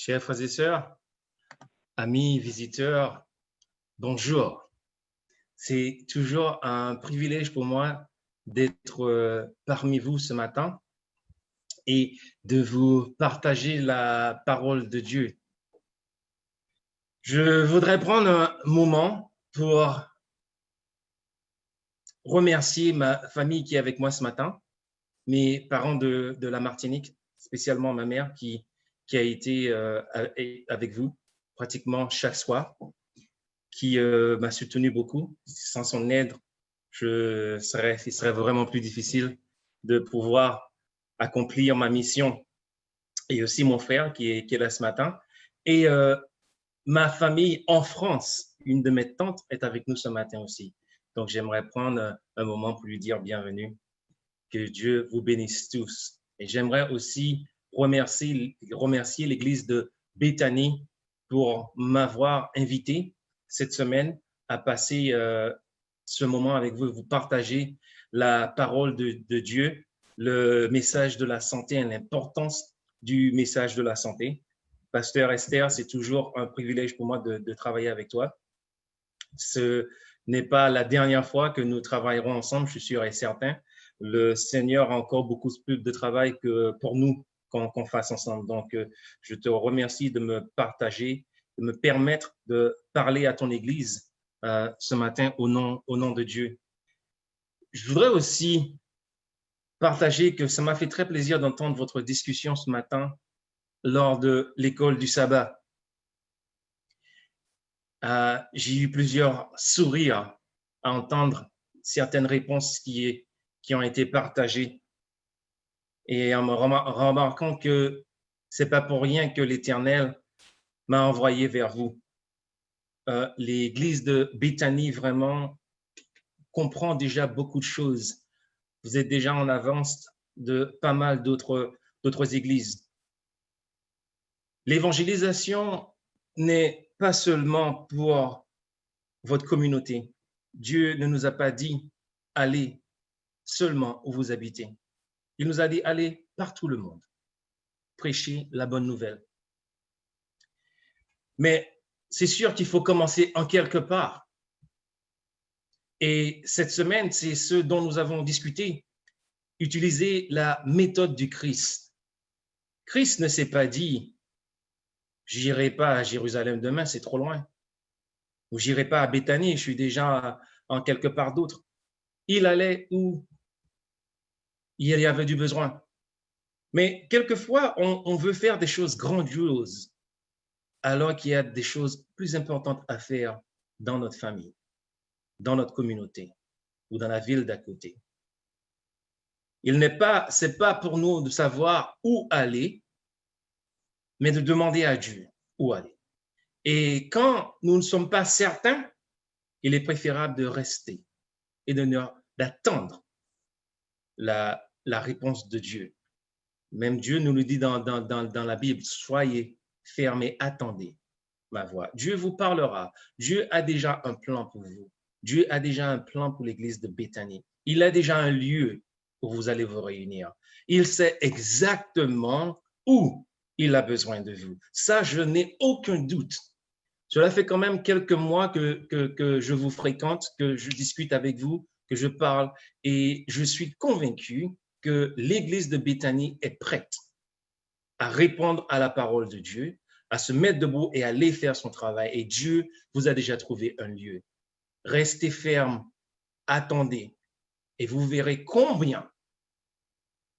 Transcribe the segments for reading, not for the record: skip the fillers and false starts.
Chers frères et sœurs, amis, visiteurs, bonjour. C'est toujours un privilège pour moi d'être parmi vous ce matin et de vous partager la parole de Dieu. Je voudrais prendre un moment pour remercier ma famille qui est avec moi ce matin, mes parents de la Martinique, spécialement ma mère qui a été avec vous pratiquement chaque soir, qui m'a soutenu beaucoup. Sans son aide, il serait vraiment plus difficile de pouvoir accomplir ma mission. Et aussi mon frère qui est là ce matin. Et ma famille en France, une de mes tantes est avec nous ce matin aussi. Donc, j'aimerais prendre un moment pour lui dire bienvenue. Que Dieu vous bénisse tous. Et j'aimerais aussi remercier l'église de Béthanie pour m'avoir invité cette semaine à passer ce moment avec vous, vous partager la parole de Dieu, le message de la santé et l'importance du message de la santé. Pasteur Esther, c'est toujours un privilège pour moi de travailler avec toi. Ce n'est pas la dernière fois que nous travaillerons ensemble, je suis sûr et certain. Le Seigneur a encore beaucoup plus de travail que pour nous qu'on fasse ensemble. Donc, je te remercie de me partager, de me permettre de parler à ton Église ce matin au nom de Dieu. Je voudrais aussi partager que ça m'a fait très plaisir d'entendre votre discussion ce matin lors de l'école du sabbat. J'ai eu plusieurs sourires à entendre certaines réponses qui ont été partagées et en me remarquant que c'est pas pour rien que l'Éternel m'a envoyé vers vous. L'église de Béthanie vraiment comprend déjà beaucoup de choses. Vous êtes déjà en avance de pas mal d'autres églises. L'évangélisation n'est pas seulement pour votre communauté. Dieu ne nous a pas dit « allez seulement où vous habitez ». Il nous a dit « allez partout le monde, prêcher la bonne nouvelle ». Mais c'est sûr qu'il faut commencer en quelque part. Et cette semaine, c'est ce dont nous avons discuté, utiliser la méthode du Christ. Christ ne s'est pas dit « j'irai pas à Jérusalem demain, c'est trop loin ». Ou j'irai pas à Béthanie, je suis déjà en quelque part d'autre. Il allait où il y avait du besoin. Mais quelquefois, on veut faire des choses grandioses alors qu'il y a des choses plus importantes à faire dans notre famille, dans notre communauté ou dans la ville d'à côté. C'est pas pour nous de savoir où aller, mais de demander à Dieu où aller. Et quand nous ne sommes pas certains, il est préférable de rester et d'attendre la réponse de Dieu. Même Dieu nous le dit dans la Bible, soyez fermés, attendez ma voix. Dieu vous parlera. Dieu a déjà un plan pour vous. Dieu a déjà un plan pour l'église de Béthanie. Il a déjà un lieu où vous allez vous réunir. Il sait exactement où il a besoin de vous. Ça, je n'ai aucun doute. Cela fait quand même quelques mois que je vous fréquente, que je discute avec vous, que je parle, et je suis convaincu que l'église de Béthanie est prête à répondre à la parole de Dieu, à se mettre debout et à aller faire son travail. Et Dieu vous a déjà trouvé un lieu. Restez ferme, attendez, et vous verrez combien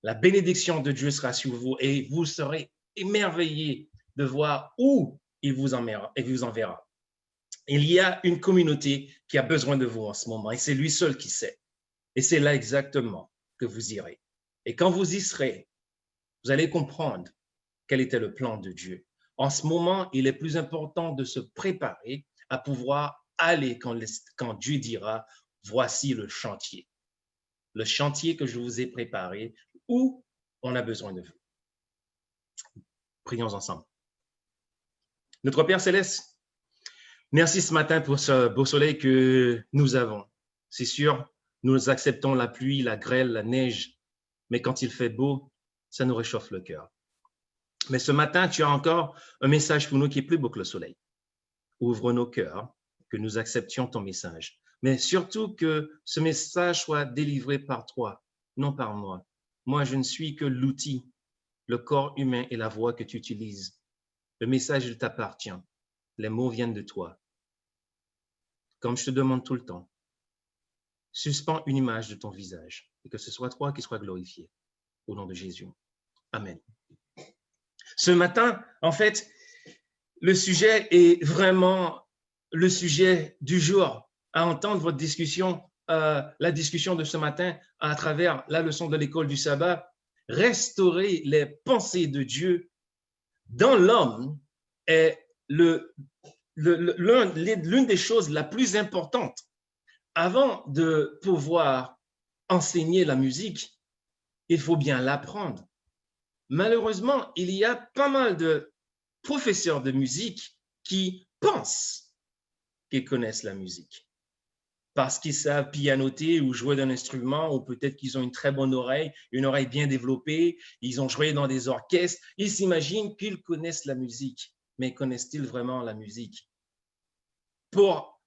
la bénédiction de Dieu sera sur vous et vous serez émerveillés de voir où il vous enverra. Il y a une communauté qui a besoin de vous en ce moment et c'est lui seul qui sait. Et c'est là exactement que vous irez. Et quand vous y serez, vous allez comprendre quel était le plan de Dieu. En ce moment, il est plus important de se préparer à pouvoir aller quand Dieu dira, voici le chantier que je vous ai préparé, où on a besoin de vous. Prions ensemble. Notre Père Céleste, merci ce matin pour ce beau soleil que nous avons. C'est sûr, nous acceptons la pluie, la grêle, la neige, mais quand il fait beau, ça nous réchauffe le cœur. Mais ce matin, tu as encore un message pour nous qui est plus beau que le soleil. Ouvre nos cœurs, que nous acceptions ton message. Mais surtout que ce message soit délivré par toi, non par moi. Moi, je ne suis que l'outil, le corps humain et la voix que tu utilises. Le message, il t'appartient. Les mots viennent de toi. Comme je te demande tout le temps, suspends une image de ton visage et que ce soit toi qui sois glorifié. Au nom de Jésus. Amen. Ce matin, en fait, le sujet est vraiment le sujet du jour. À entendre votre discussion, la discussion de ce matin à travers la leçon de l'école du sabbat, restaurer les pensées de Dieu dans l'homme est l'une des choses la plus importantes. Avant de pouvoir enseigner la musique, il faut bien l'apprendre. Malheureusement, il y a pas mal de professeurs de musique qui pensent qu'ils connaissent la musique parce qu'ils savent pianoter ou jouer d'un instrument, ou peut-être qu'ils ont une très bonne oreille, une oreille bien développée, ils ont joué dans des orchestres, ils s'imaginent qu'ils connaissent la musique. Mais connaissent-ils vraiment la musique? Pour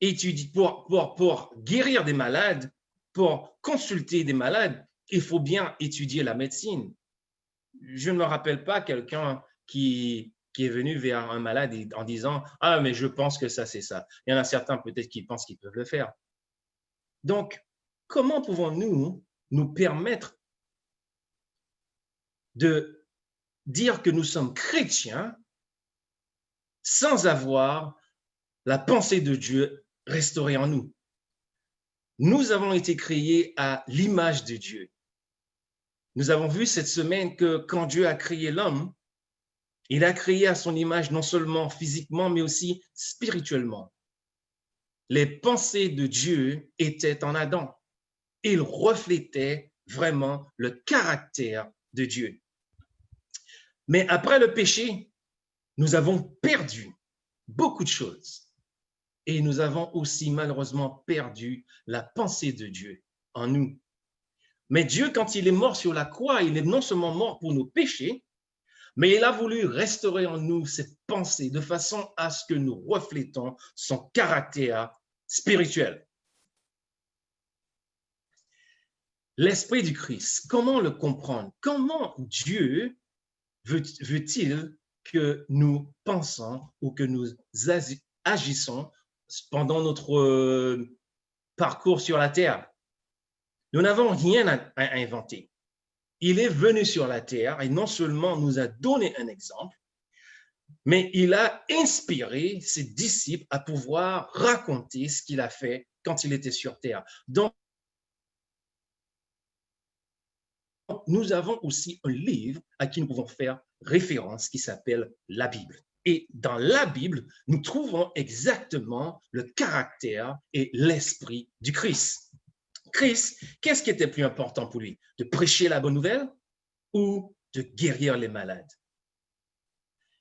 étudier, pour guérir des malades, pour consulter des malades, il faut bien étudier la médecine. Je ne me rappelle pas quelqu'un qui est venu vers un malade en disant « Ah, mais je pense que ça, c'est ça. » Il y en a certains peut-être qui pensent qu'ils peuvent le faire. Donc, comment pouvons-nous nous permettre de dire que nous sommes chrétiens sans avoir la pensée de Dieu restaurée en nous? Nous avons été créés à l'image de Dieu. Nous avons vu cette semaine que quand Dieu a créé l'homme, il a créé à son image non seulement physiquement, mais aussi spirituellement. Les pensées de Dieu étaient en Adam. Ils reflétaient vraiment le caractère de Dieu. Mais après le péché, nous avons perdu beaucoup de choses. Et nous avons aussi malheureusement perdu la pensée de Dieu en nous. Mais Dieu, quand il est mort sur la croix, il est non seulement mort pour nos péchés, mais il a voulu restaurer en nous cette pensée de façon à ce que nous reflétons son caractère spirituel. L'esprit du Christ, comment le comprendre? Comment Dieu veut-il que nous pensons ou que nous agissons pendant notre parcours sur la terre? Nous n'avons rien à inventer. Il est venu sur la terre et non seulement nous a donné un exemple, mais il a inspiré ses disciples à pouvoir raconter ce qu'il a fait quand il était sur terre. Donc, nous avons aussi un livre à qui nous pouvons faire référence qui s'appelle la Bible. Et dans la Bible, nous trouvons exactement le caractère et l'esprit du Christ. Christ, qu'est-ce qui était plus important pour lui? De prêcher la bonne nouvelle ou de guérir les malades?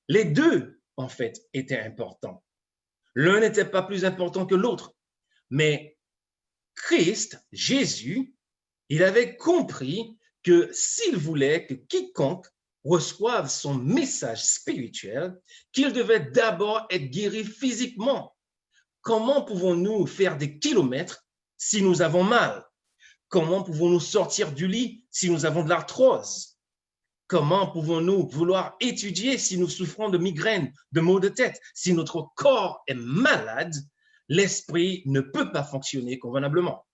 Les deux, en fait, étaient importants. L'un n'était pas plus important que l'autre. Mais Christ, Jésus, il avait compris que s'il voulait que quiconque reçoive son message spirituel, qu'il devait d'abord être guéri physiquement. Comment pouvons-nous faire des kilomètres si nous avons mal? Comment pouvons-nous sortir du lit si nous avons de l'arthrose? Comment pouvons-nous vouloir étudier si nous souffrons de migraines, de maux de tête? Si notre corps est malade, l'esprit ne peut pas fonctionner convenablement.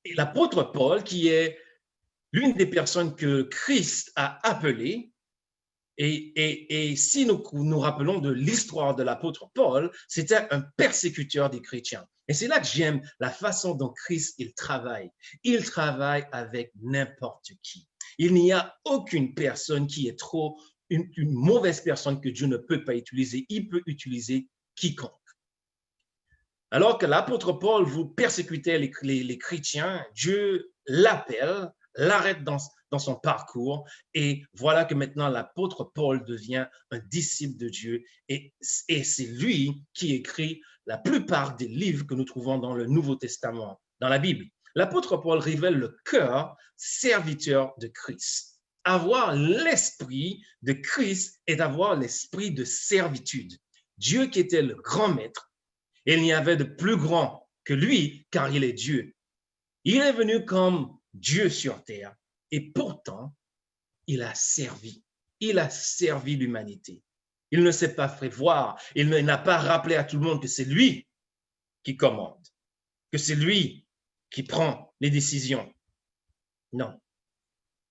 Et l'apôtre Paul, qui est l'une des personnes que Christ a appelées, et si nous nous rappelons de l'histoire de l'apôtre Paul, c'était un persécuteur des chrétiens. Et c'est là que j'aime la façon dont Christ il travaille. Il travaille avec n'importe qui. Il n'y a aucune personne qui est trop une mauvaise personne que Dieu ne peut pas utiliser. Il peut utiliser quiconque. Alors que l'apôtre Paul vous persécutait les chrétiens, Dieu l'appelle, l'arrête dans son parcours, et voilà que maintenant l'apôtre Paul devient un disciple de Dieu, et c'est lui qui écrit la plupart des livres que nous trouvons dans le Nouveau Testament, dans la Bible. L'apôtre Paul révèle le cœur serviteur de Christ. avoir l'esprit de Christ est d'avoir l'esprit de servitude. Dieu qui était le grand maître, il n'y avait de plus grand que lui, car il est Dieu. Il est venu comme Dieu sur terre et pourtant, il a servi. Il a servi l'humanité. Il ne s'est pas fait voir. Il n'a pas rappelé à tout le monde que c'est lui qui commande, que c'est lui qui prend les décisions. Non.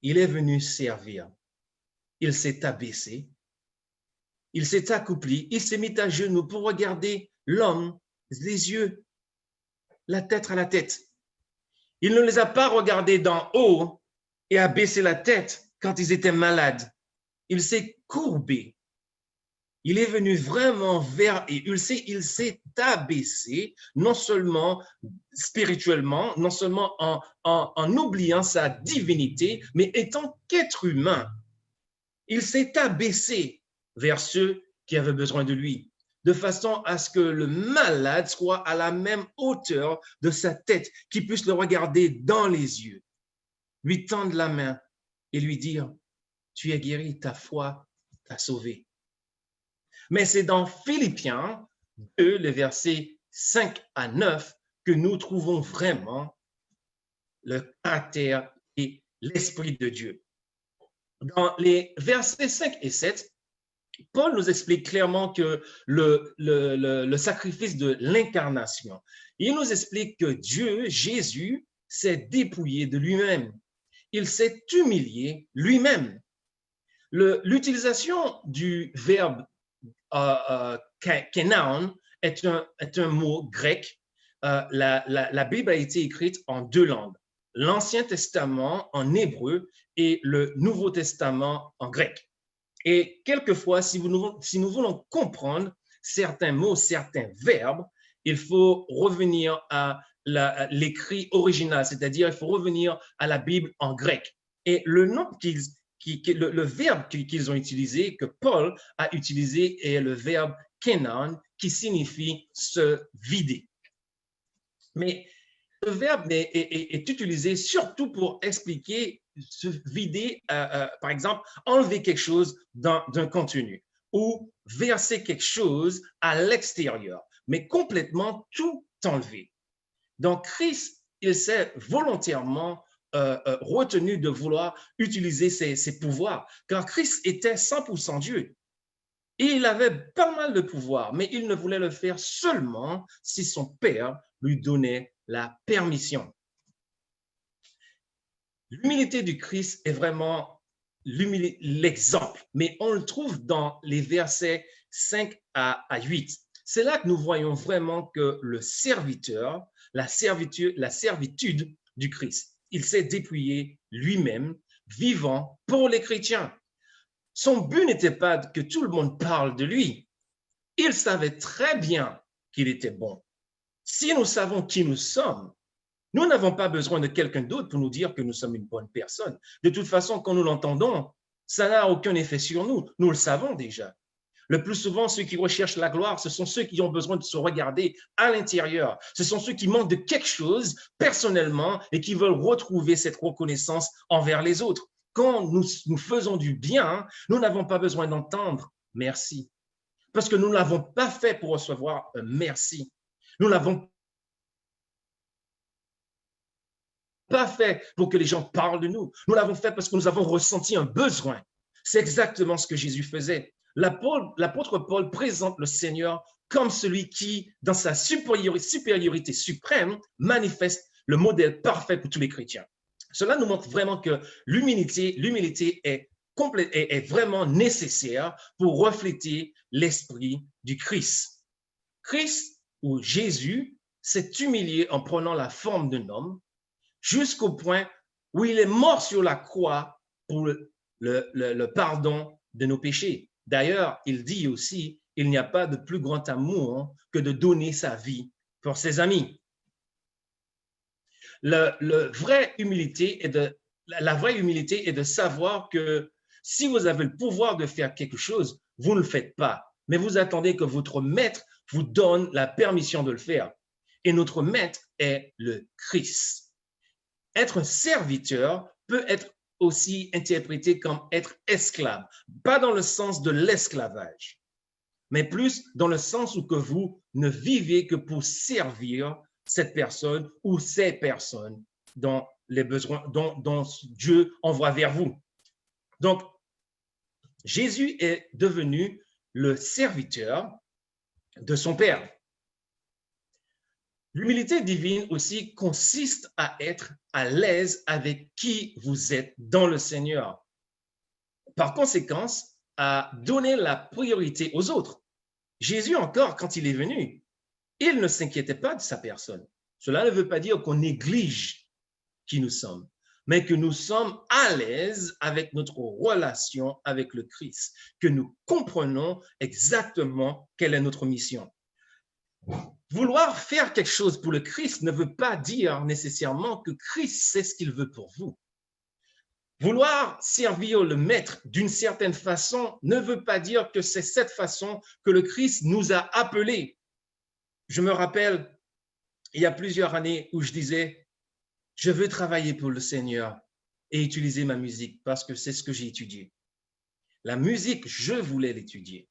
Il est venu servir. Il s'est abaissé. Il s'est accoupli. Il s'est mis à genoux pour regarder l'homme, les yeux, la tête à la tête. Il ne les a pas regardés d'en haut et a baissé la tête quand ils étaient malades. Il s'est courbé. Il est venu vraiment vers et il s'est abaissé, non seulement spirituellement, non seulement en oubliant sa divinité, mais étant qu'être humain. Il s'est abaissé vers ceux qui avaient besoin de lui, de façon à ce que le malade soit à la même hauteur de sa tête, qu'il puisse le regarder dans les yeux, lui tendre la main et lui dire, tu es guéri, ta foi t'a sauvé. Mais c'est dans Philippiens 2, les versets 5 à 9, que nous trouvons vraiment le caractère et l'Esprit de Dieu. Dans les versets 5 et 7, Paul nous explique clairement que le sacrifice de l'incarnation, il nous explique que Dieu, Jésus, s'est dépouillé de lui-même. Il s'est humilié lui-même. L'utilisation du verbe kenaon est un mot grec. La Bible a été écrite en deux langues, l'Ancien Testament en hébreu et le Nouveau Testament en grec. Et quelquefois, si nous voulons comprendre certains mots, certains verbes, il faut revenir à l'écrit original, c'est-à-dire il faut revenir à la Bible en grec. Et le verbe qu'ils ont utilisé, que Paul a utilisé, est le verbe kenan, qui signifie se vider. Mais le verbe est utilisé surtout pour expliquer se vider, par exemple, enlever quelque chose d'un contenu ou verser quelque chose à l'extérieur, mais complètement tout enlever. Donc, Christ, il s'est volontairement retenu de vouloir utiliser ses pouvoirs, car Christ était 100% Dieu. Et il avait pas mal de pouvoir, mais il ne voulait le faire seulement si son Père lui donnait la permission. L'humilité du Christ est vraiment l'exemple, mais on le trouve dans les versets 5 à 8. C'est là que nous voyons vraiment que le serviteur, la servitude du Christ, il s'est dépouillé lui-même, vivant pour les chrétiens. Son but n'était pas que tout le monde parle de lui. Il savait très bien qu'il était bon. Si nous savons qui nous sommes, nous n'avons pas besoin de quelqu'un d'autre pour nous dire que nous sommes une bonne personne. De toute façon, quand nous l'entendons, ça n'a aucun effet sur nous. Nous le savons déjà. Le plus souvent, ceux qui recherchent la gloire, ce sont ceux qui ont besoin de se regarder à l'intérieur. Ce sont ceux qui manquent de quelque chose personnellement et qui veulent retrouver cette reconnaissance envers les autres. Quand nous faisons du bien, nous n'avons pas besoin d'entendre « merci ». Parce que nous ne l'avons pas fait pour recevoir un merci. Nous ne l'avons pas fait pour que les gens parlent de nous. Nous l'avons fait parce que nous avons ressenti un besoin. C'est exactement ce que Jésus faisait. L'apôtre Paul présente le Seigneur comme celui qui, dans sa supériorité suprême, manifeste le modèle parfait pour tous les chrétiens. Cela nous montre vraiment que l'humilité est vraiment nécessaire pour refléter l'esprit du Christ. Christ, ou Jésus, s'est humilié en prenant la forme d'un homme jusqu'au point où il est mort sur la croix pour le pardon de nos péchés. D'ailleurs, il dit aussi, il n'y a pas de plus grand amour que de donner sa vie pour ses amis. La vraie humilité est de savoir que si vous avez le pouvoir de faire quelque chose, vous ne le faites pas, mais vous attendez que votre maître vous donne la permission de le faire. Et notre maître est le Christ. Être un serviteur peut être aussi interprété comme être esclave, pas dans le sens de l'esclavage, mais plus dans le sens où que vous ne vivez que pour servir cette personne ou ces personnes dont les besoins, dont Dieu envoie vers vous. Donc, Jésus est devenu le serviteur de son Père. L'humilité divine aussi consiste à être à l'aise avec qui vous êtes dans le Seigneur. Par conséquent, à donner la priorité aux autres. Jésus encore, quand il est venu, il ne s'inquiétait pas de sa personne. Cela ne veut pas dire qu'on néglige qui nous sommes, mais que nous sommes à l'aise avec notre relation avec le Christ, que nous comprenons exactement quelle est notre mission. Vouloir faire quelque chose pour le Christ ne veut pas dire nécessairement que Christ sait ce qu'il veut pour vous. Vouloir servir le Maître d'une certaine façon ne veut pas dire que c'est cette façon que le Christ nous a appelés. Je me rappelle, il y a plusieurs années où je disais, je veux travailler pour le Seigneur et utiliser ma musique parce que c'est ce que j'ai étudié. La musique, je voulais l'étudier.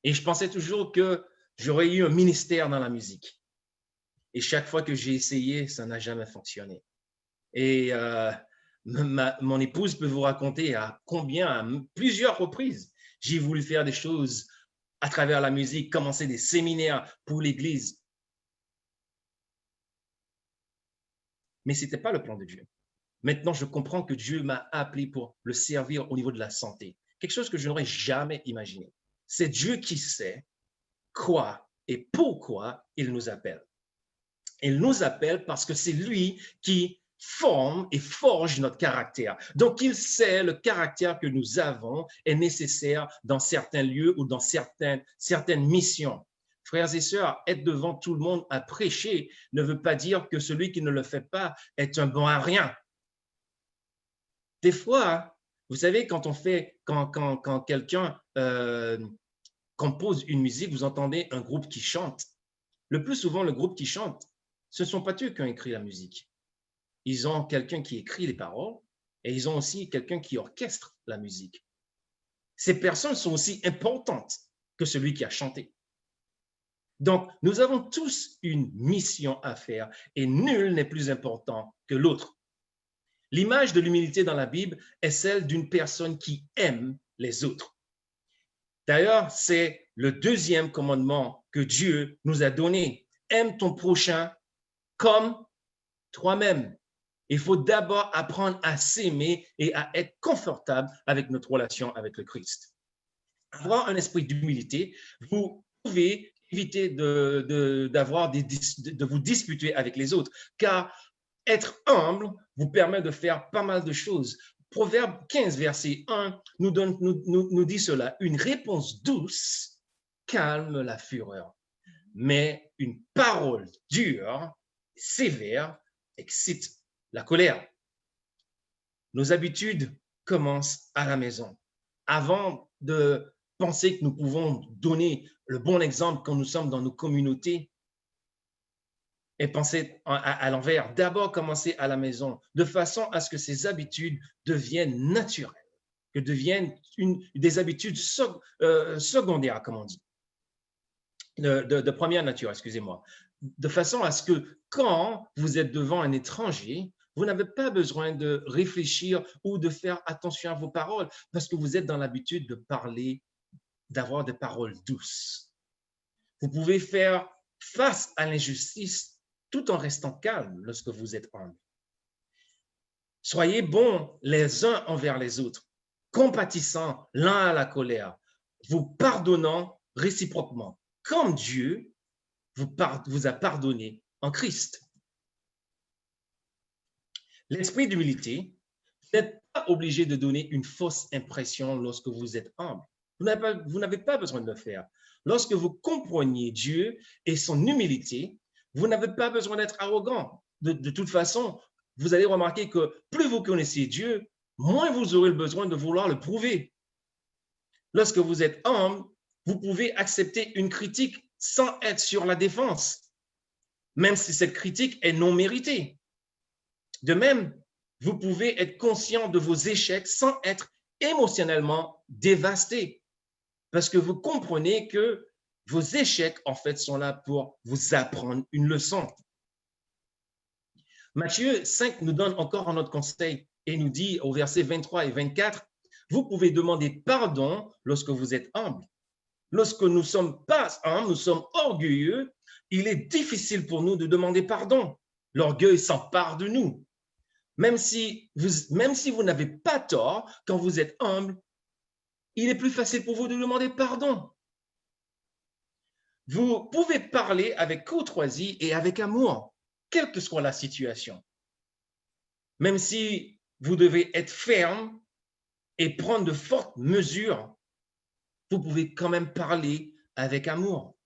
Et je pensais toujours que j'aurais eu un ministère dans la musique. Et chaque fois que j'ai essayé, ça n'a jamais fonctionné. Et mon épouse peut vous raconter à plusieurs reprises, j'ai voulu faire des choses à travers la musique, commencer des séminaires pour l'Église. Mais ce n'était pas le plan de Dieu. Maintenant, je comprends que Dieu m'a appelé pour le servir au niveau de la santé. Quelque chose que je n'aurais jamais imaginé. C'est Dieu qui sait quoi et pourquoi il nous appelle. Il nous appelle parce que c'est lui qui forme et forge notre caractère. Donc, il sait le caractère que nous avons est nécessaire dans certains lieux ou dans certaines missions. Frères et sœurs, être devant tout le monde à prêcher ne veut pas dire que celui qui ne le fait pas est un bon à rien. Des fois, vous savez, quand quelqu'un compose une musique, vous entendez un groupe qui chante. Le plus souvent, le groupe qui chante, ce ne sont pas eux qui ont écrit la musique. Ils ont quelqu'un qui écrit les paroles et ils ont aussi quelqu'un qui orchestre la musique. Ces personnes sont aussi importantes que celui qui a chanté. Donc, nous avons tous une mission à faire et nul n'est plus important que l'autre. L'image de l'humilité dans la Bible est celle d'une personne qui aime les autres. D'ailleurs, c'est le deuxième commandement que Dieu nous a donné. Aime ton prochain comme toi-même. Il faut d'abord apprendre à s'aimer et à être confortable avec notre relation avec le Christ. Avoir un esprit d'humilité, vous pouvez éviter de vous disputer avec les autres, car être humble vous permet de faire pas mal de choses. Proverbe 15, verset 1 nous dit cela. Une réponse douce calme la fureur, mais une parole dure, sévère, excite la colère. Nos habitudes commencent à la maison. Avant de penser que nous pouvons donner le bon exemple quand nous sommes dans nos communautés, et penser à l'envers, d'abord commencer à la maison, de façon à ce que ces habitudes deviennent naturelles, que deviennent des habitudes secondaires, comme on dit, de première nature, excusez-moi, de façon à ce que quand vous êtes devant un étranger, vous n'avez pas besoin de réfléchir ou de faire attention à vos paroles, parce que vous êtes dans l'habitude de parler, d'avoir des paroles douces. Vous pouvez faire face à l'injustice tout en restant calme lorsque vous êtes humble. Soyez bons les uns envers les autres, compatissants l'un à la colère, vous pardonnant réciproquement, comme Dieu vous a pardonné en Christ. L'esprit d'humilité, vous n'êtes pas obligé de donner une fausse impression lorsque vous êtes humble. Vous n'avez pas besoin de le faire. Lorsque vous compreniez Dieu et son humilité, vous n'avez pas besoin d'être arrogant. De toute façon, vous allez remarquer que plus vous connaissez Dieu, moins vous aurez le besoin de vouloir le prouver. Lorsque vous êtes humble, vous pouvez accepter une critique sans être sur la défense, même si cette critique est non méritée. De même, vous pouvez être conscient de vos échecs sans être émotionnellement dévasté, parce que vous comprenez que vos échecs, en fait, sont là pour vous apprendre une leçon. Matthieu 5 nous donne encore un autre conseil et nous dit au verset 23 et 24, vous pouvez demander pardon lorsque vous êtes humble. Lorsque nous ne sommes pas humbles, nous sommes orgueilleux, il est difficile pour nous de demander pardon. L'orgueil s'empare de nous. Même si vous n'avez pas tort, quand vous êtes humble, il est plus facile pour vous de demander pardon. Vous pouvez parler avec courtoisie et avec amour, quelle que soit la situation. Même si vous devez être ferme et prendre de fortes mesures, vous pouvez quand même parler avec amour.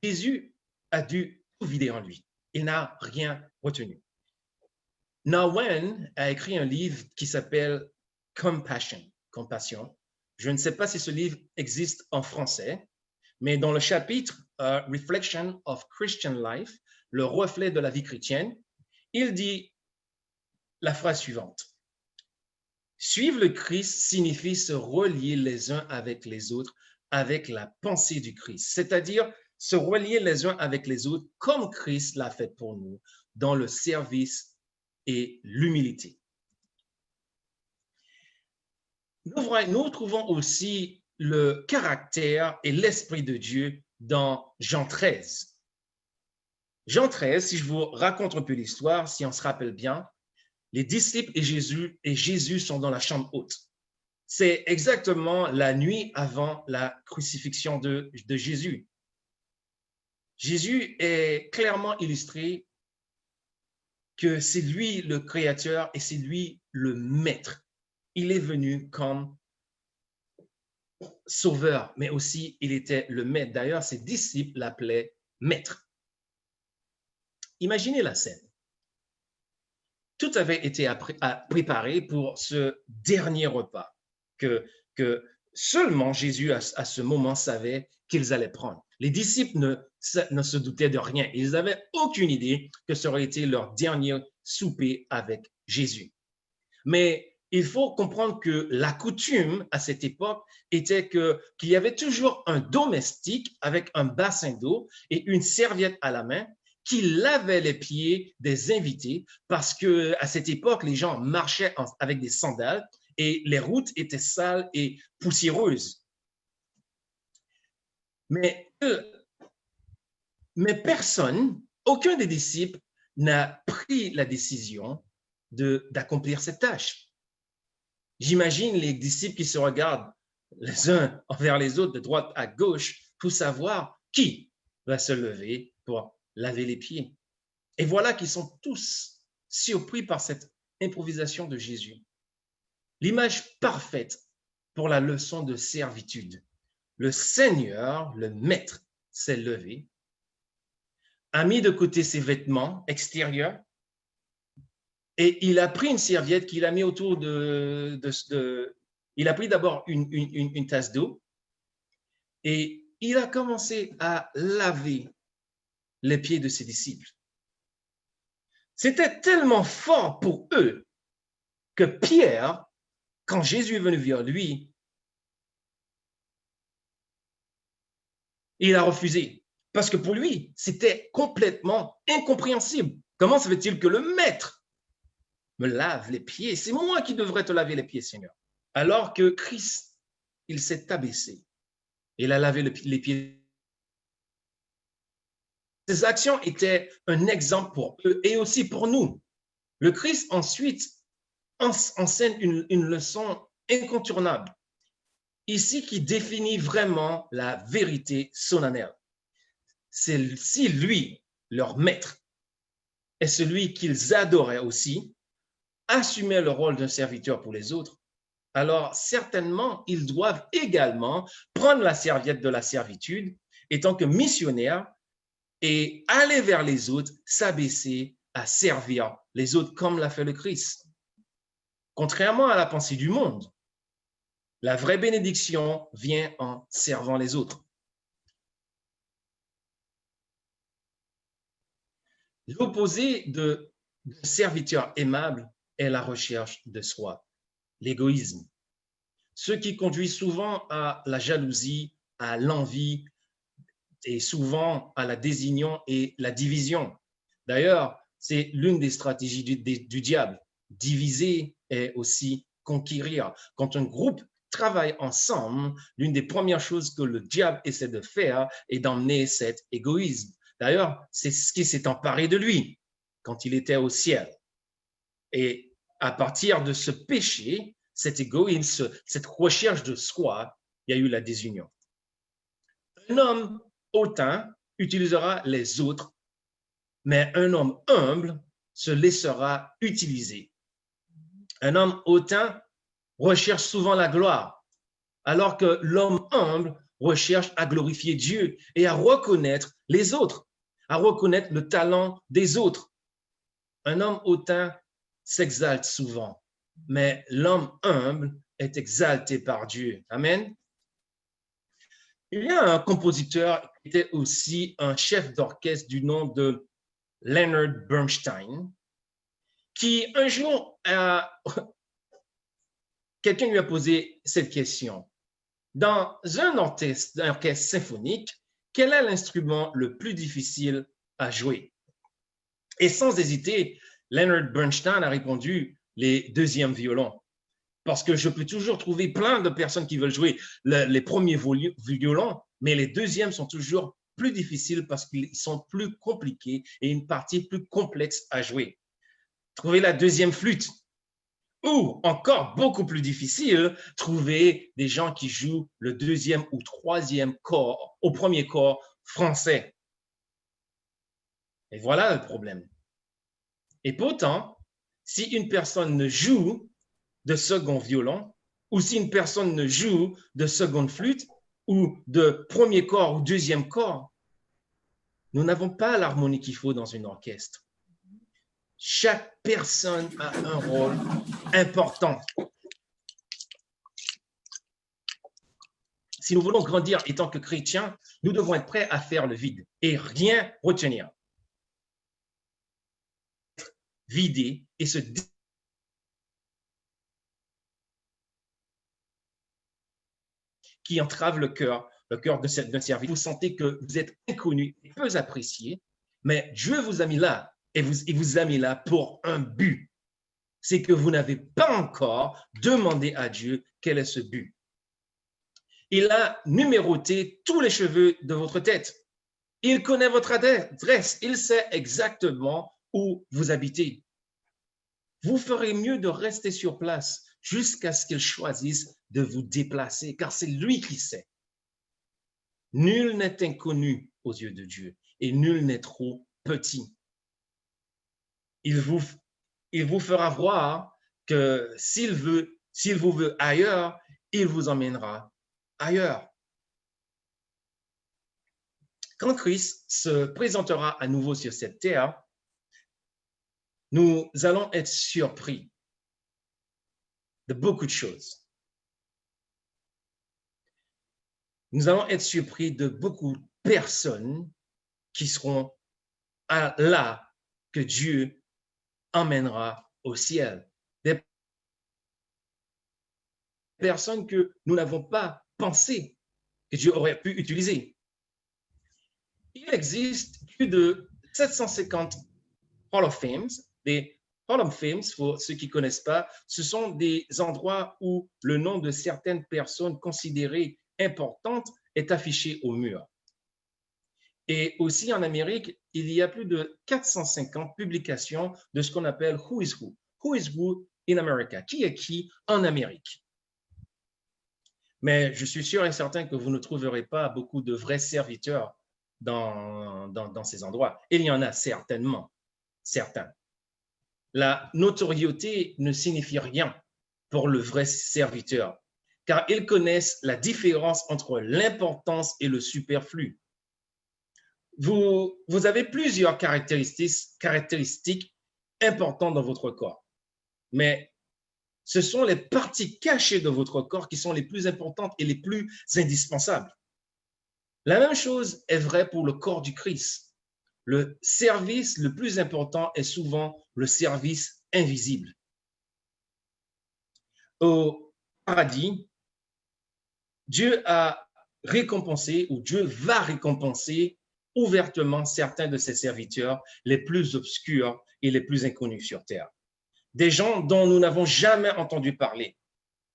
Jésus a dû tout vider en lui. Il n'a rien retenu. Nouwen a écrit un livre qui s'appelle Compassion. Je ne sais pas si ce livre existe en français, mais dans le chapitre Reflection of Christian Life, le reflet de la vie chrétienne, il dit la phrase suivante. Suivre le Christ signifie se relier les uns avec les autres avec la pensée du Christ, c'est-à-dire se relier les uns avec les autres comme Christ l'a fait pour nous, dans le service et l'humilité. Nous trouvons aussi le caractère et l'esprit de Dieu dans Jean 13. Jean 13, si je vous raconte un peu l'histoire, si on se rappelle bien, les disciples et Jésus sont dans la chambre haute. C'est exactement la nuit avant la crucifixion de Jésus. Jésus est clairement illustré que c'est lui le créateur et c'est lui le maître. Il est venu comme sauveur, mais aussi il était le maître. D'ailleurs, ses disciples l'appelaient maître. Imaginez la scène. Tout avait été préparé pour ce dernier repas que seulement Jésus, à ce moment, savait qu'ils allaient prendre. Les disciples ne se doutaient de rien. Ils n'avaient aucune idée que ça aurait été leur dernier souper avec Jésus. Mais il faut comprendre que la coutume à cette époque était qu'il y avait toujours un domestique avec un bassin d'eau et une serviette à la main qui lavait les pieds des invités parce que à cette époque, les gens marchaient avec des sandales et les routes étaient sales et poussiéreuses. Mais personne, aucun des disciples n'a pris la décision d'accomplir cette tâche. J'imagine les disciples qui se regardent les uns envers les autres, de droite à gauche, pour savoir qui va se lever pour laver les pieds. Et voilà qu'ils sont tous surpris par cette improvisation de Jésus. L'image parfaite pour la leçon de servitude. Le Seigneur, le Maître, s'est levé, a mis de côté ses vêtements extérieurs et il a pris une serviette qu'il a mis autour il a pris d'abord une tasse d'eau et il a commencé à laver les pieds de ses disciples. C'était tellement fort pour eux que Pierre, quand Jésus est venu vers lui, il a refusé. Parce que pour lui, c'était complètement incompréhensible. Comment se fait-il que le maître me lave les pieds? C'est moi qui devrais te laver les pieds, Seigneur. Alors que Christ, il s'est abaissé. Il a lavé les pieds. Ces actions étaient un exemple pour eux et aussi pour nous. Le Christ ensuite enseigne une leçon incontournable, ici qui définit vraiment la vérité solennelle. C'est si lui, leur maître, est celui qu'ils adoraient aussi, assumait le rôle d'un serviteur pour les autres, alors certainement ils doivent également prendre la serviette de la servitude, étant que missionnaires, et aller vers les autres, s'abaisser à servir les autres comme l'a fait le Christ. Contrairement à la pensée du monde, la vraie bénédiction vient en servant les autres. L'opposé de serviteur aimable est la recherche de soi, l'égoïsme, ce qui conduit souvent à la jalousie, à l'envie et souvent à la désunion et la division. D'ailleurs, c'est l'une des stratégies du diable. Diviser et aussi conquérir. Quand un groupe travaille ensemble, l'une des premières choses que le diable essaie de faire est d'emmener cet égoïsme. D'ailleurs, c'est ce qui s'est emparé de lui quand il était au ciel. Et à partir de ce péché, cet égoïsme, cette recherche de soi, il y a eu la désunion. Un homme hautain utilisera les autres, mais un homme humble se laissera utiliser. Un homme hautain recherche souvent la gloire, alors que l'homme humble recherche à glorifier Dieu et à reconnaître les autres, à reconnaître le talent des autres. Un homme hautain s'exalte souvent, mais l'homme humble est exalté par Dieu. Amen. Il y a un compositeur qui était aussi un chef d'orchestre du nom de Leonard Bernstein, qui un jour, quelqu'un lui a posé cette question. Dans un orchestre symphonique, quel est l'instrument le plus difficile à jouer? Et sans hésiter, Leonard Bernstein a répondu les deuxièmes violons. Parce que je peux toujours trouver plein de personnes qui veulent jouer les premiers violons, mais les deuxièmes sont toujours plus difficiles parce qu'ils sont plus compliqués et une partie plus complexe à jouer. Trouver la deuxième flûte. Ou encore beaucoup plus difficile, trouver des gens qui jouent le deuxième ou troisième corps au premier corps français. Et voilà le problème. Et pourtant, si une personne ne joue de second violon, ou si une personne ne joue de seconde flûte, ou de premier corps ou deuxième corps, nous n'avons pas l'harmonie qu'il faut dans un orchestre. Chaque personne a un rôle important. Si nous voulons grandir en tant que chrétiens, nous devons être prêts à faire le vide et rien retenir. Vider et se qui entrave le cœur d'un service. Vous sentez que vous êtes inconnu et peu apprécié, mais Dieu vous a mis là et il vous a mis là pour un but. C'est que vous n'avez pas encore demandé à Dieu quel est ce but. Il a numéroté tous les cheveux de votre tête. Il connaît votre adresse. Il sait exactement où vous habitez. Vous ferez mieux de rester sur place jusqu'à ce qu'il choisisse de vous déplacer, car c'est lui qui sait. Nul n'est inconnu aux yeux de Dieu et nul n'est trop petit. Il vous fera voir que s'il vous veut ailleurs, il vous emmènera ailleurs. Quand Christ se présentera à nouveau sur cette terre, nous allons être surpris de beaucoup de choses. Nous allons être surpris de beaucoup de personnes qui seront là que Dieu emmènera au ciel. Des personnes que nous n'avons pas pensé que Dieu aurait pu utiliser. Il existe plus de 750 Hall of Fames. Des Hall of Fames, pour ceux qui ne connaissent pas, ce sont des endroits où le nom de certaines personnes considérées importantes est affiché au mur. Et aussi en Amérique, il y a plus de 450 publications de ce qu'on appelle Who is Who? Who is Who in America? Qui est qui en Amérique? Mais je suis sûr et certain que vous ne trouverez pas beaucoup de vrais serviteurs dans ces endroits. Il y en a certainement, certains. La notoriété ne signifie rien pour le vrai serviteur, car ils connaissent la différence entre l'importance et le superflu. Vous avez plusieurs caractéristiques importantes dans votre corps, mais ce sont les parties cachées de votre corps qui sont les plus importantes et les plus indispensables. La même chose est vraie pour le corps du Christ. le service le plus important est souvent le service invisible. Au paradis, Dieu a récompensé ou Dieu va récompenser ouvertement certains de ses serviteurs les plus obscurs et les plus inconnus sur terre. Des gens dont nous n'avons jamais entendu parler,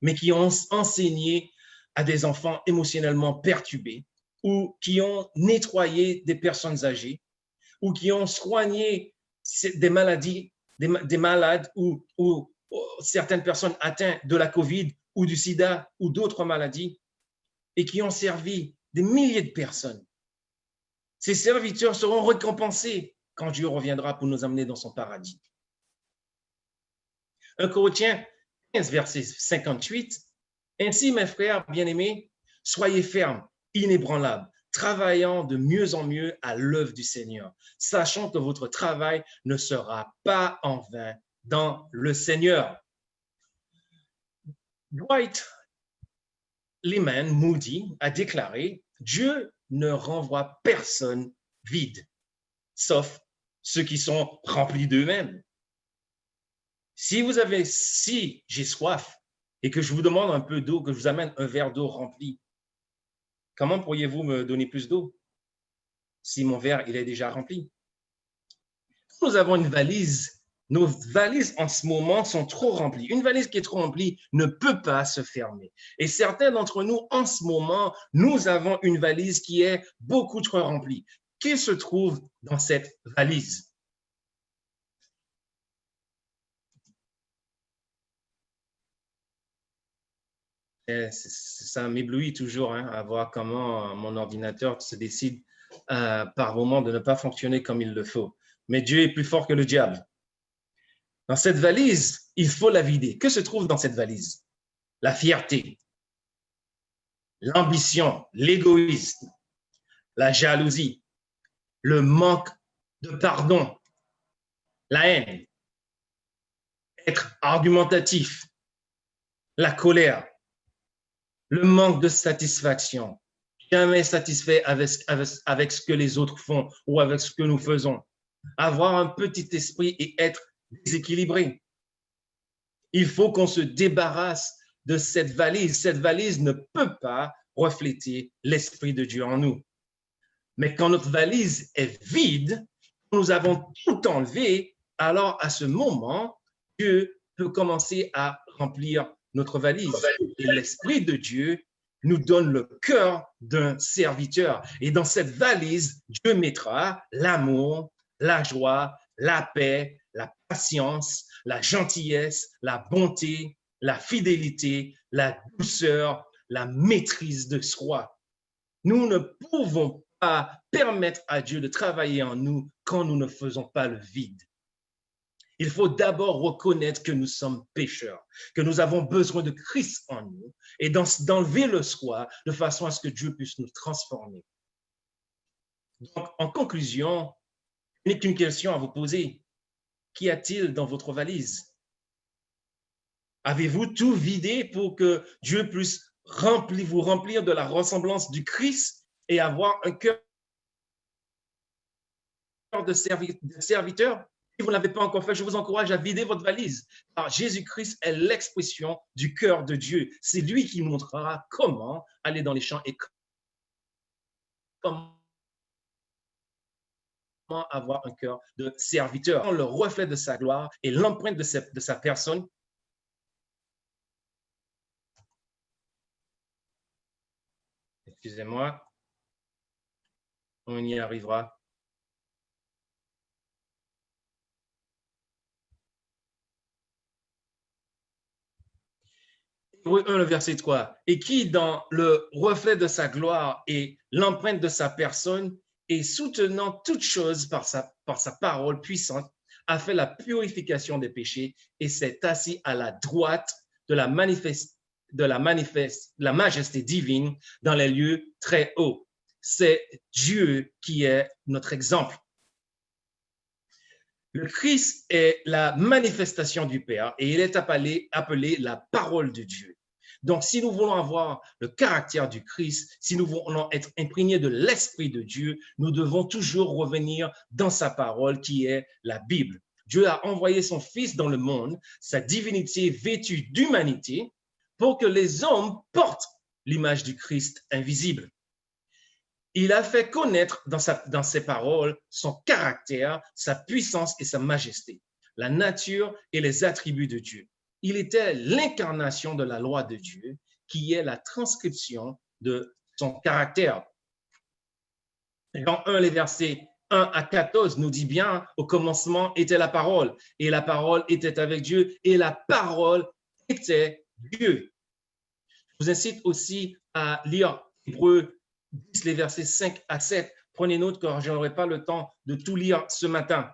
mais qui ont enseigné à des enfants émotionnellement perturbés ou qui ont nettoyé des personnes âgées ou qui ont soigné des maladies, des malades ou certaines personnes atteintes de la COVID ou du sida ou d'autres maladies et qui ont servi des milliers de personnes. Ces serviteurs seront récompensés quand Dieu reviendra pour nous amener dans son paradis. 1 Corinthiens 15, verset 58. Ainsi, mes frères bien-aimés, soyez fermes, inébranlables, travaillant de mieux en mieux à l'œuvre du Seigneur, sachant que votre travail ne sera pas en vain dans le Seigneur. Dwight Lyman Moody a déclaré « Dieu ne renvoie personne vide, sauf ceux qui sont remplis d'eux-mêmes. » Si j'ai soif et que je vous demande un peu d'eau, que je vous amène un verre d'eau rempli, comment pourriez-vous me donner plus d'eau si mon verre il est déjà rempli? Nous avons une valise. Nos valises en ce moment sont trop remplies. Une valise qui est trop remplie ne peut pas se fermer. Et certains d'entre nous, en ce moment, nous avons une valise qui est beaucoup trop remplie. Qui se trouve dans cette valise? Ça m'éblouit toujours à voir comment mon ordinateur se décide par moment de ne pas fonctionner comme il le faut. Mais Dieu est plus fort que le diable. Dans cette valise, il faut la vider. Que se trouve dans cette valise? La fierté, l'ambition, l'égoïsme, la jalousie, le manque de pardon, la haine, être argumentatif, la colère, le manque de satisfaction, jamais satisfait avec ce que les autres font ou avec ce que nous faisons, avoir un petit esprit et être déséquilibré. Il faut qu'on se débarrasse de cette valise. Cette valise ne peut pas refléter l'Esprit de Dieu en nous. Mais quand notre valise est vide, nous avons tout enlevé, alors à ce moment, Dieu peut commencer à remplir notre valise. Et l'Esprit de Dieu nous donne le cœur d'un serviteur. Et dans cette valise, Dieu mettra l'amour, la joie, la paix, la patience, la gentillesse, la bonté, la fidélité, la douceur, la maîtrise de soi. Nous ne pouvons pas permettre à Dieu de travailler en nous quand nous ne faisons pas le vide. Il faut d'abord reconnaître que nous sommes pécheurs, que nous avons besoin de Christ en nous et d'enlever le soi de façon à ce que Dieu puisse nous transformer. Donc, en conclusion, il n'est qu'une question à vous poser. Qu'y a-t-il dans votre valise? Avez-vous tout vidé pour que Dieu puisse vous remplir de la ressemblance du Christ et avoir un cœur de serviteur? Si vous ne l'avez pas encore fait, je vous encourage à vider votre valise. Car Jésus-Christ est l'expression du cœur de Dieu. C'est lui qui montrera comment aller dans les champs et comment avoir un cœur de serviteur. Le reflet de sa gloire et l'empreinte de sa personne. Excusez-moi. On y arrivera. Hébreux 1, le verset 3. Et qui, dans le reflet de sa gloire et l'empreinte de sa personne, et soutenant toutes choses par sa parole puissante, a fait la purification des péchés et s'est assis à la droite de la majesté divine dans les lieux très hauts. C'est Dieu qui est notre exemple. Le Christ est la manifestation du Père et il est appelé la parole de Dieu. Donc, si nous voulons avoir le caractère du Christ, si nous voulons être imprégnés de l'Esprit de Dieu, nous devons toujours revenir dans sa parole qui est la Bible. Dieu a envoyé son Fils dans le monde, sa divinité vêtue d'humanité, pour que les hommes portent l'image du Christ invisible. Il a fait connaître dans ses paroles son caractère, sa puissance et sa majesté, la nature et les attributs de Dieu. Il était l'incarnation de la loi de Dieu, qui est la transcription de son caractère. Jean 1, les versets 1 à 14 nous dit bien, au commencement était la parole, et la parole était avec Dieu, et la parole était Dieu. Je vous incite aussi à lire Hébreux 10, les versets 5 à 7. Prenez note car je n'aurai pas le temps de tout lire ce matin.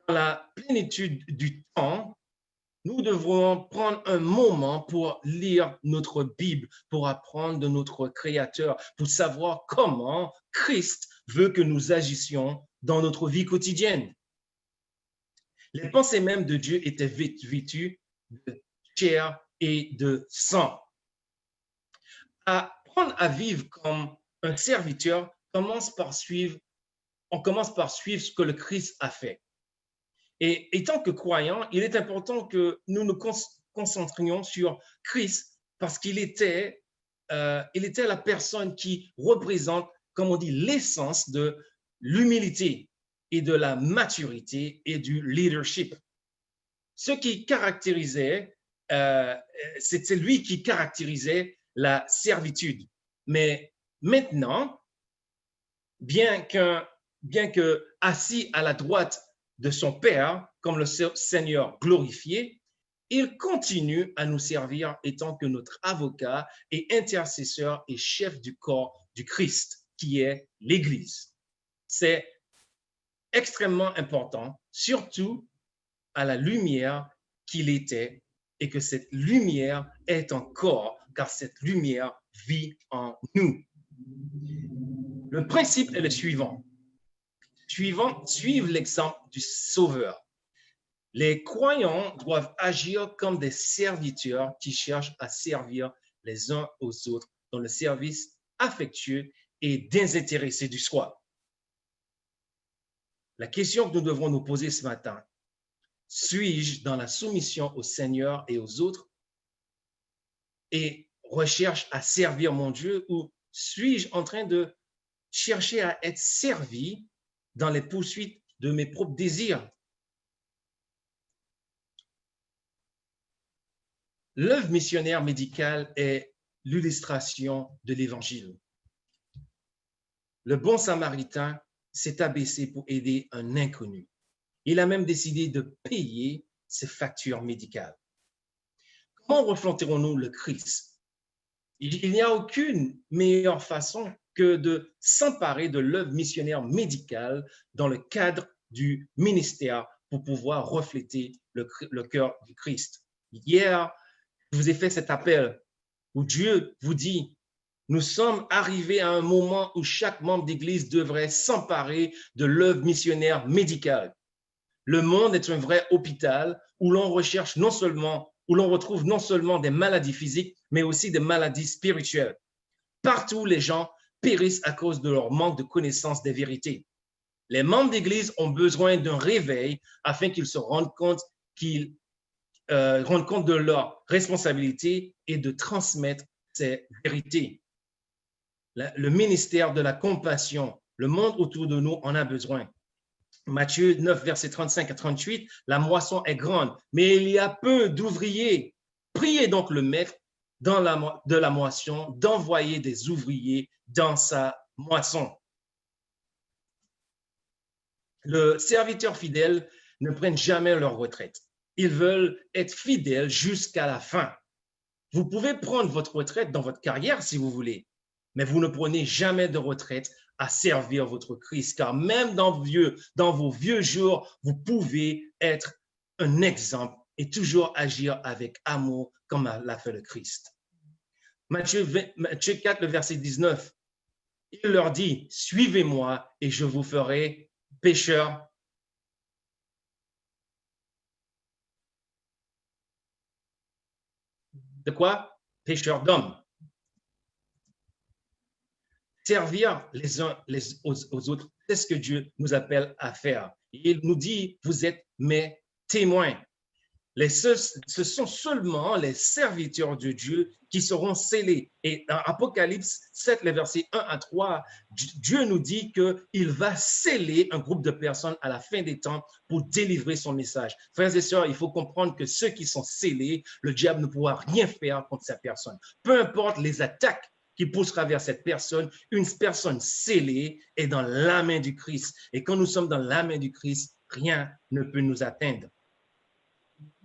Dans la plénitude du temps, nous devrons prendre un moment pour lire notre Bible, pour apprendre de notre Créateur, pour savoir comment Christ veut que nous agissions dans notre vie quotidienne. Les pensées mêmes de Dieu étaient vêtues de chair et de sang. Apprendre à vivre comme un serviteur on commence par suivre ce que le Christ a fait. Et étant que croyants, il est important que nous nous concentrions sur Christ parce qu'il était la personne qui représente, comme on dit, l'essence de l'humilité et de la maturité et du leadership. Ce qui caractérisait, c'était lui qui caractérisait la servitude. Mais maintenant, bien que assis à la droite de son Père, comme le Seigneur glorifié, il continue à nous servir étant que notre avocat et intercesseur et chef du corps du Christ, qui est l'Église. C'est extrêmement important, surtout à la lumière qu'il était et que cette lumière est encore, car cette lumière vit en nous. Le principe est le suivant. Suivre l'exemple du Sauveur. Les croyants doivent agir comme des serviteurs qui cherchent à servir les uns aux autres dans le service affectueux et désintéressé du soi. La question que nous devrons nous poser ce matin, suis-je dans la soumission au Seigneur et aux autres et recherche à servir mon Dieu ou suis-je en train de chercher à être servi dans les poursuites de mes propres désirs? L'œuvre missionnaire médicale est l'illustration de l'Évangile. Le bon Samaritain s'est abaissé pour aider un inconnu. Il a même décidé de payer ses factures médicales. Comment refléterons-nous le Christ? Il n'y a aucune meilleure façon que de s'emparer de l'œuvre missionnaire médicale dans le cadre du ministère pour pouvoir refléter le cœur du Christ. Hier, je vous ai fait cet appel où Dieu vous dit, nous sommes arrivés à un moment où chaque membre d'Église devrait s'emparer de l'œuvre missionnaire médicale. Le monde est un vrai hôpital où l'on retrouve non seulement des maladies physiques, mais aussi des maladies spirituelles. Partout, les gens périssent à cause de leur manque de connaissance des vérités. Les membres d'Église ont besoin d'un réveil afin qu'ils se rendent compte de leur responsabilité et de transmettre ces vérités. Le ministère de la compassion, le monde autour de nous en a besoin. Matthieu 9, versets 35 à 38, la moisson est grande, mais il y a peu d'ouvriers. Priez donc le maître de la moisson d'envoyer des ouvriers dans sa moisson. Les serviteurs fidèles ne prennent jamais leur retraite. Ils veulent être fidèles jusqu'à la fin. Vous pouvez prendre votre retraite dans votre carrière si vous voulez, mais vous ne prenez jamais de retraite à servir votre Christ, car même dans vos vieux jours, vous pouvez être un exemple et toujours agir avec amour comme l'a fait le Christ. Matthieu 4, le verset 19, il leur dit, suivez-moi et je vous ferai pécheurs. de quoi? Pêcheurs d'hommes. Servir les uns aux autres, c'est ce que Dieu nous appelle à faire. Il nous dit, vous êtes mes témoins. Ce sont seulement les serviteurs de Dieu qui seront scellés. Et dans Apocalypse 7, les versets 1 à 3, Dieu nous dit qu'il va sceller un groupe de personnes à la fin des temps pour délivrer son message. Frères et sœurs, il faut comprendre que ceux qui sont scellés, le diable ne pourra rien faire contre cette personne. Peu importe les attaques qui poussera vers cette personne, une personne scellée est dans la main du Christ. Et quand nous sommes dans la main du Christ, rien ne peut nous atteindre.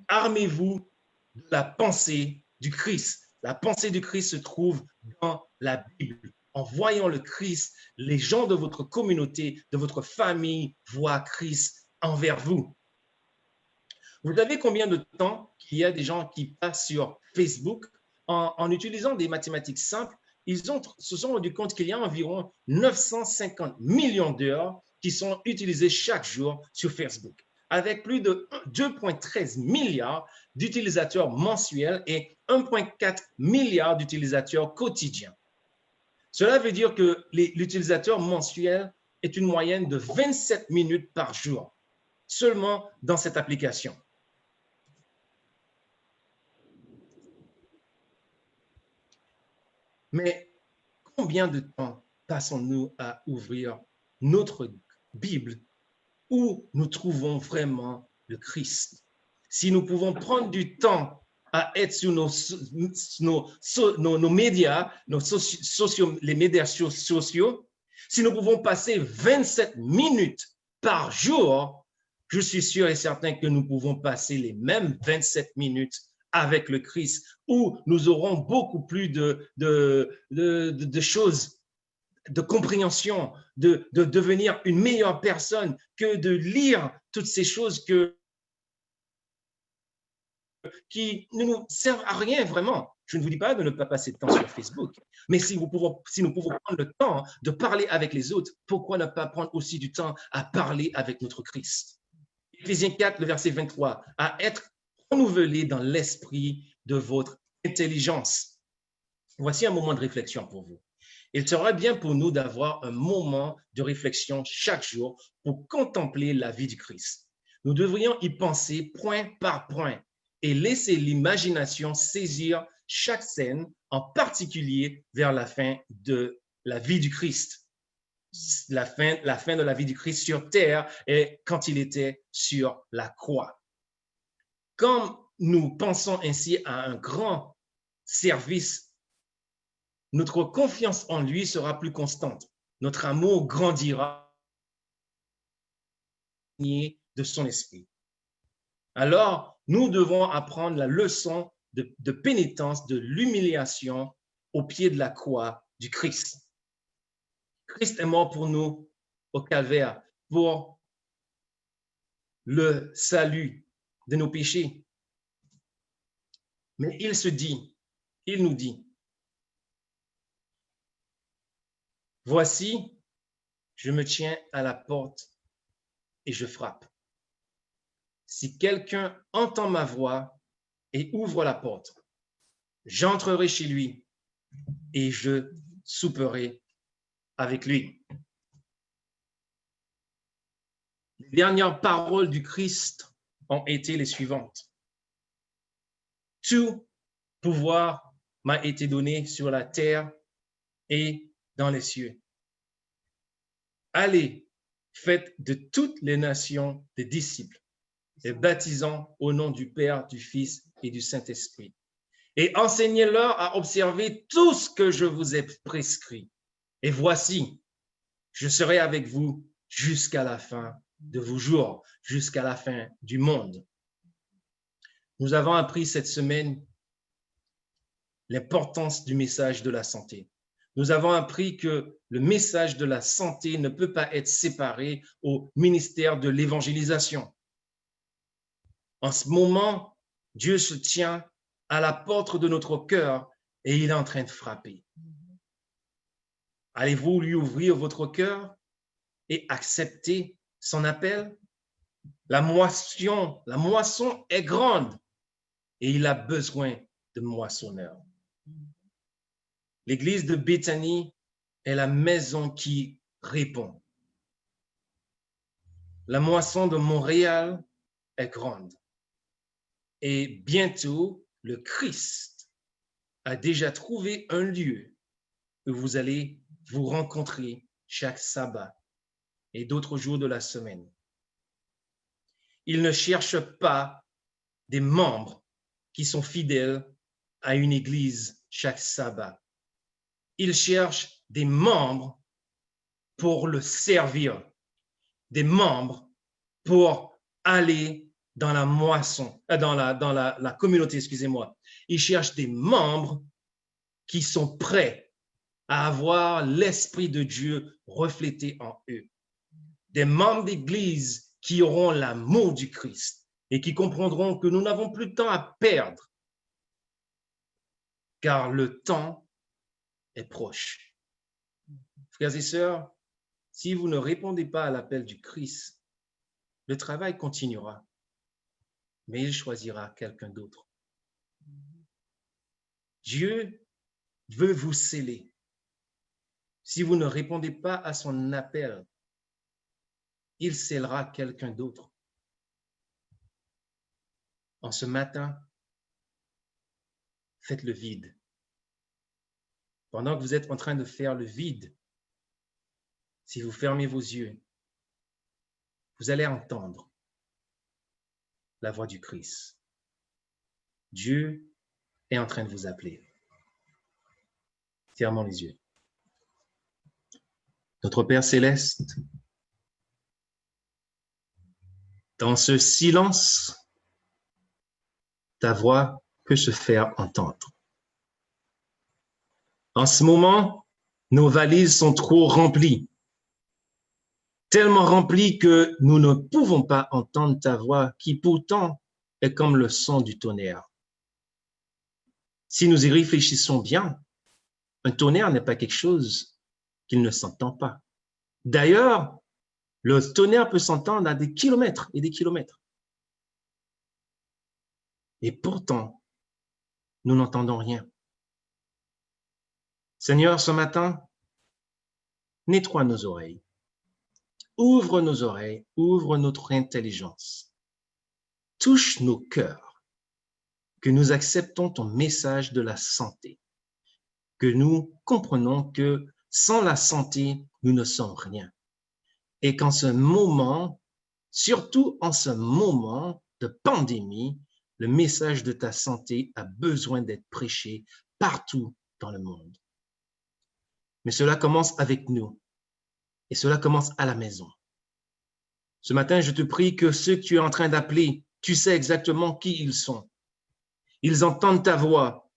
Armez-vous de la pensée du Christ. La pensée du Christ se trouve dans la Bible. En voyant le Christ, les gens de votre communauté, de votre famille voient Christ envers vous. Vous savez combien de temps qu'il y a des gens qui passent sur Facebook en utilisant des mathématiques simples? Ils se sont rendus compte qu'il y a environ 950 millions d'heures qui sont utilisées chaque jour sur Facebook, avec plus de 2,13 milliards d'utilisateurs mensuels et 1,4 milliard d'utilisateurs quotidiens. Cela veut dire que l'utilisateur mensuel est une moyenne de 27 minutes par jour, seulement dans cette application. Mais combien de temps passons-nous à ouvrir notre Bible où nous trouvons vraiment le Christ? Si nous pouvons prendre du temps à être sur nos médias, les médias sociaux, si nous pouvons passer 27 minutes par jour, je suis sûr et certain que nous pouvons passer les mêmes 27 minutes avec le Christ, où nous aurons beaucoup plus de choses, de compréhension, de devenir une meilleure personne, que de lire toutes ces choses qui ne nous servent à rien vraiment. Je ne vous dis pas de ne pas passer de temps sur Facebook, mais si nous pouvons prendre le temps de parler avec les autres, pourquoi ne pas prendre aussi du temps à parler avec notre Christ? Éphésiens 4, le verset 23, à être renouvelé dans l'esprit de votre intelligence. Voici un moment de réflexion pour vous. Il serait bien pour nous d'avoir un moment de réflexion chaque jour pour contempler la vie du Christ. Nous devrions y penser point par point et laisser l'imagination saisir chaque scène, en particulier vers la fin de la vie du Christ. La fin de la vie du Christ sur terre et quand il était sur la croix. Quand nous pensons ainsi à un grand service, notre confiance en lui sera plus constante. Notre amour grandira de son esprit. Alors, nous devons apprendre la leçon de pénitence, de l'humiliation au pied de la croix du Christ. Christ est mort pour nous au calvaire, pour le salut de nos péchés. Mais il nous dit, voici, je me tiens à la porte et je frappe. Si quelqu'un entend ma voix et ouvre la porte, j'entrerai chez lui et je souperai avec lui. Les dernières paroles du Christ ont été les suivantes. Tout pouvoir m'a été donné sur la terre et dans les cieux. Allez, faites de toutes les nations des disciples, les baptisant au nom du Père, du Fils et du Saint-Esprit. Et enseignez-leur à observer tout ce que je vous ai prescrit. Et voici, je serai avec vous jusqu'à la fin de vos jours, jusqu'à la fin du monde. Nous avons appris cette semaine l'importance du message de la santé. Nous avons appris que le message de la santé ne peut pas être séparé au ministère de l'évangélisation. En ce moment, Dieu se tient à la porte de notre cœur et il est en train de frapper. Allez-vous lui ouvrir votre cœur et accepter son appel? La moisson est grande et il a besoin de moissonneurs. L'église de Béthanie est la maison qui répond. La moisson de Montréal est grande. Et bientôt, le Christ a déjà trouvé un lieu où vous allez vous rencontrer chaque sabbat et d'autres jours de la semaine. Il ne cherche pas des membres qui sont fidèles à une église chaque sabbat. Il cherche des membres pour le servir, des membres pour aller dans la moisson, dans la communauté, excusez-moi. Il cherche des membres qui sont prêts à avoir l'Esprit de Dieu reflété en eux. Des membres d'église qui auront l'amour du Christ et qui comprendront que nous n'avons plus de temps à perdre, car le temps est proche. Frères et sœurs, si vous ne répondez pas à l'appel du Christ, le travail continuera, mais il choisira quelqu'un d'autre. Dieu veut vous sceller. Si vous ne répondez pas à son appel, il scellera quelqu'un d'autre. En ce matin, faites le vide. Pendant que vous êtes en train de faire le vide, si vous fermez vos yeux, vous allez entendre la voix du Christ. Dieu est en train de vous appeler. Fermons les yeux. Notre Père céleste, dans ce silence, ta voix peut se faire entendre. En ce moment, nos valises sont trop remplies, tellement remplies que nous ne pouvons pas entendre ta voix qui pourtant est comme le son du tonnerre. Si nous y réfléchissons bien, un tonnerre n'est pas quelque chose qu'il ne s'entend pas. D'ailleurs, le tonnerre peut s'entendre à des kilomètres et des kilomètres. Et pourtant, nous n'entendons rien. Seigneur, ce matin, nettoie nos oreilles. Ouvre nos oreilles, ouvre notre intelligence. Touche nos cœurs, que nous acceptons ton message de la santé, que nous comprenons que sans la santé, nous ne sommes rien. Et qu'en ce moment, surtout en ce moment de pandémie, le message de ta santé a besoin d'être prêché partout dans le monde. Mais cela commence avec nous et cela commence à la maison. Ce matin, je te prie que ceux que tu es en train d'appeler, tu sais exactement qui ils sont. Ils entendent ta voix,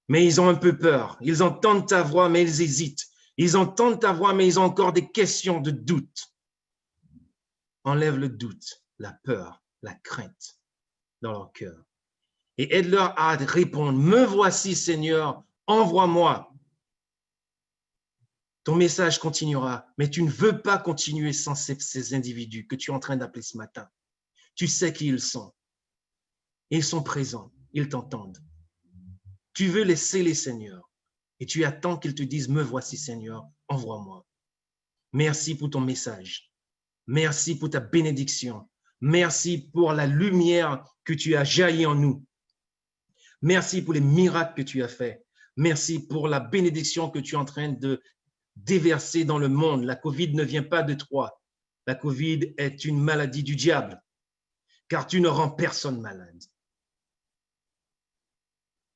mais ils ont un peu peur. Ils entendent ta voix, mais ils hésitent. Ils entendent ta voix, mais ils ont encore des questions de doute. Enlève le doute, la peur, la crainte dans leur cœur. Et aide-leur à répondre, me voici Seigneur, envoie-moi. Ton message continuera, mais tu ne veux pas continuer sans ces individus que tu es en train d'appeler ce matin. Tu sais qui ils sont. Ils sont présents, ils t'entendent. Tu veux les sceller, Seigneur, et tu attends qu'ils te disent, me voici Seigneur, envoie-moi. Merci pour ton message. Merci pour ta bénédiction. Merci pour la lumière que tu as jailli en nous. Merci pour les miracles que tu as faits. Merci pour la bénédiction que tu es en train de déverser dans le monde. La COVID ne vient pas de toi. La COVID est une maladie du diable, car tu ne rends personne malade.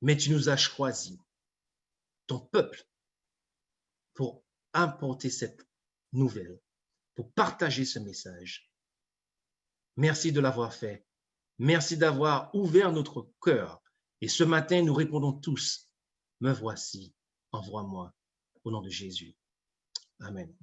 Mais tu nous as choisis, ton peuple, pour apporter cette nouvelle, pour partager ce message. Merci de l'avoir fait. Merci d'avoir ouvert notre cœur. Et ce matin, nous répondons tous, me voici, envoie-moi, au nom de Jésus. Amen.